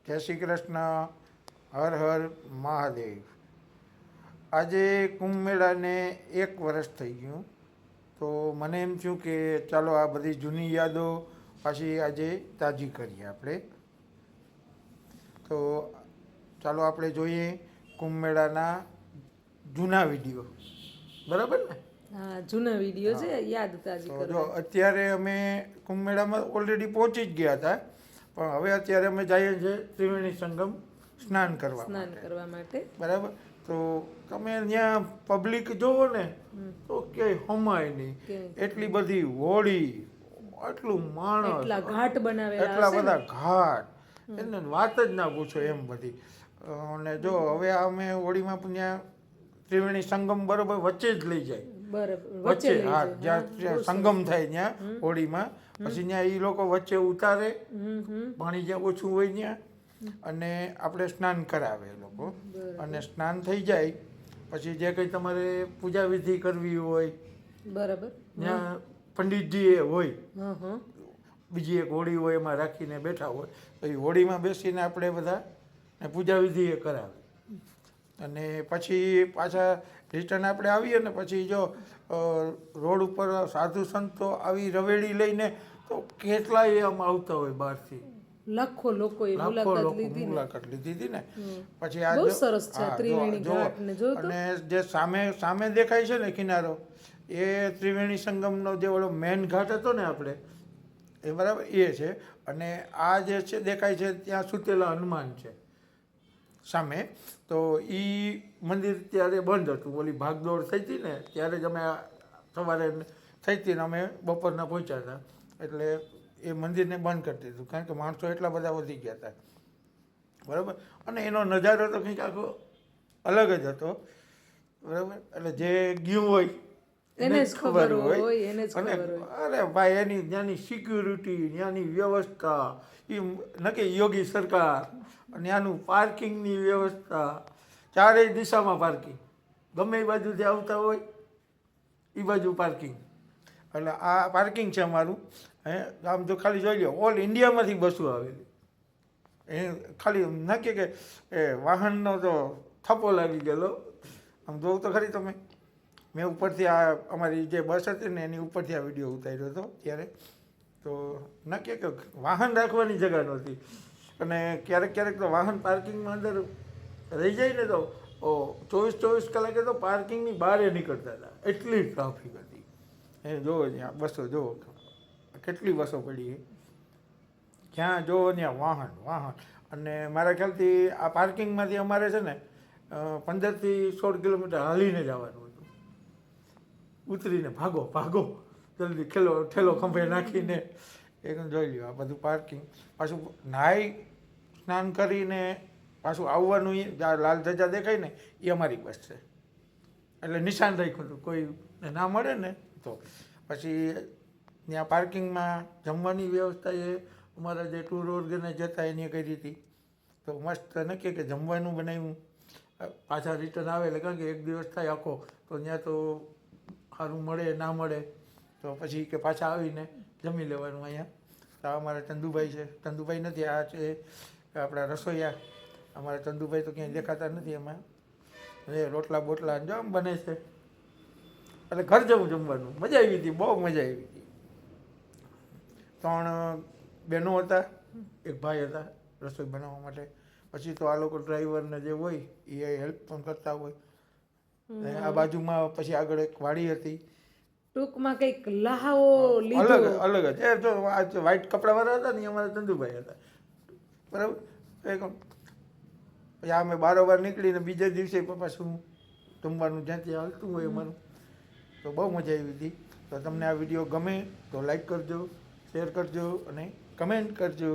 જય શ્રી કૃષ્ણ. હર હર મહાદેવ. આજે કુંભ મેળાને 1 વર્ષ થઈ ગયું, તો મને એમ થયું કે ચાલો આ બધી જૂની યાદો પાછી આજે તાજી કરીએ આપણે. તો ચાલો આપણે જોઈએ કુંભ મેળાના જૂના વિડીયો, બરાબર ને? હા, જૂના વિડીયો છે, યાદ તાજી તો કરવા. જો અત્યારે અમે કુંભ મેળામાં ઓલરેડી પહોંચી જ ગયા હતા, પણ હવે અત્યારે અમે જઈએ છીએ ત્રિવેણી સંગમ સ્નાન કરવા માટે. બરાબર. તો તમે ત્યાં પબ્લિક જોવો ને તો ક્યાંય હમાય નહીં, એટલી બધી હોળી, આટલું માણસ, એટલા ઘાટ બનાવેલા એટલા હશે ને. બધા ઘાટ, એને વાત જ ના પૂછો એમ બધી. અને જો હવે અમે હોળીમાં પણ ત્યાં ત્રિવેણી સંગમ બરોબર વચ્ચે જ લઈ જાય, વચ્ચે, હા, જ્યાં સંગમ થાય ત્યાં હોળીમાં, પછી ત્યાં એ લોકો વચ્ચે ઉતારે, પાણી જ્યાં ઓછું હોય ત્યાં, અને આપણે સ્નાન કરાવે એ લોકો. અને સ્નાન થઈ જાય પછી જે કંઈ તમારે પૂજા વિધિ કરવી હોય, બરાબર, ત્યાં પંડિતજી એ હોય, બીજી એક હોળી હોય એમાં રાખીને બેઠા હોય, તો એ હોળીમાં બેસીને આપણે બધા પૂજા વિધિ એ કરાવે. અને પછી પાછા રિટર્ન આપણે આવીએ ને પછી જો રોડ ઉપર સાધુ સંતો આવી રવેડી લઈને તો કેટલાય આમ આવતા હોય બહારથી, લાખો લોકોએ મુલાકાત લીધી હતી ને. પછી આ બહુ સરસ છે ત્રિવેણી જો ઘાટ ને જો તો. અને જે સામે દેખાય છે ને કિનારો, એ ત્રિવેણી સંગમનો જે ઓલો મેન ઘાટ હતો ને આપણે, એ બરાબર એ છે. અને આ જે છે દેખાય છે ત્યાં સુતેલા હનુમાન છે સામે. તો એ મંદિર ત્યારે બંધ હતું, ઓલી ભાગદોડ થઈ હતી ને ત્યારે જ અમે સવારે થઈ હતી ને અમે બપોરના પહોંચ્યા હતા, એટલે એ મંદિરને બંધ કરી દીધું, કારણ કે માણસો એટલા બધા વધી ગયા હતા, બરાબર. અને એનો નજારો તો કંઈક આખો અલગ જ હતો, બરાબર. એટલે જે ગયું હોય એને જ ખબર હોય. અને અરે ભાઈ, એની ત્યાંની સિક્યુરિટી, ત્યાંની વ્યવસ્થા, એ નક્કી યોગી સરકાર, ત્યાંનું પાર્કિંગની વ્યવસ્થા, ચારેય દિશામાં પાર્કિંગ, ગમે એ બાજુથી આવતા હોય એ બાજુ પાર્કિંગ. એટલે આ પાર્કિંગ છે અમારું. આમ તો ખાલી જોઈ લો, ઓલ ઇન્ડિયામાંથી બસો આવેલી, એ ખાલી નક્કી કે એ વાહનનો તો થપ્પો લાગી ગયેલો. આમ જોવું તો ખરી તમે, મેં ઉપરથી આ અમારી જે બસ હતી ને એની ઉપરથી આ વિડીયો ઉતાર્યો હતો ત્યારે. તો નક્કી કે વાહન રાખવાની જગ્યા નહોતી, અને ક્યારેક ક્યારેક તો વાહન પાર્કિંગમાં અંદર રહી જાય ને તો 24 કલાકે તો પાર્કિંગની બહાર નીકળતા હતા, એટલી ટ્રાફિક હતી. એ જોવો ત્યાં બસો, જોવો કેટલી બસો પડી, જ્યાં જોવો ત્યાં વાહન. અને મારા ખ્યાલથી આ પાર્કિંગમાંથી અમારે છે ને 15 થી 16 કિલોમીટર હાલીને જવાનું હતું. ઉતરીને ભાગો જલ્દી ઠેલો ખંભે નાખીને એકદમ જોઈ લ્યો આ બધું પાર્કિંગ. પાછું નાહી સ્નાન કરીને પાછું આવવાનું, લાલ ધજા દેખાય ને એ અમારી બસ છે, એટલે નિશાન રાખ્યું હતું, કોઈ ના મળે ને તો. પછી ત્યાં પાર્કિંગમાં જમવાની વ્યવસ્થા એ અમારા જે ટૂર ઓર્ગેનાઇઝર હતા એને કરી હતી. તો મસ્ત નક્કી કે જમવાનું બનાવ્યું, પાછા રિટર્ન આવે એટલે, કારણ કે 1 દિવસ થાય આખો, તો ત્યાં તો સારું મળે ના મળે, તો પછી કે પાછા આવીને જમી લેવાનું અહીંયા. તો અમારા ચંદુભાઈ છે, ચંદુભાઈ નથી, આ છે આપણા રસોઈયા. અમારા ચંદુભાઈ તો ક્યાંય દેખાતા નથી એમાં. એ રોટલા બોટલા જો આમ બને છે, એટલે ઘર જવું જમવાનું. મજા આવી હતી, બહુ મજા આવી હતી. 3 બહેનો હતા, એક ભાઈ હતા રસોઈ બનાવવા માટે. પછી તો આ લોકો ડ્રાઈવરને જે હોય એ હેલ્પ પણ કરતા હોય. આ બાજુમાં પછી આગળ એક વાડી હતી, ટૂંકમાં કંઈક લહાવો લીધો અલગ જ. એ જો આ વ્હાઈટ કપડાવાળા હતા ને એ અમારા ચંદુભાઈ હતા, બરાબર. પછી અમે બારોબાર નીકળીને બીજા દિવસે પાછું જમવાનું જ્યાંથી હાલતું હોય અમારું. તો બહુ મજા આવી હતી. તો તમને આ વિડીયો ગમે તો લાઈક કરજો, શેર કરજો અને કમેન્ટ કરજો.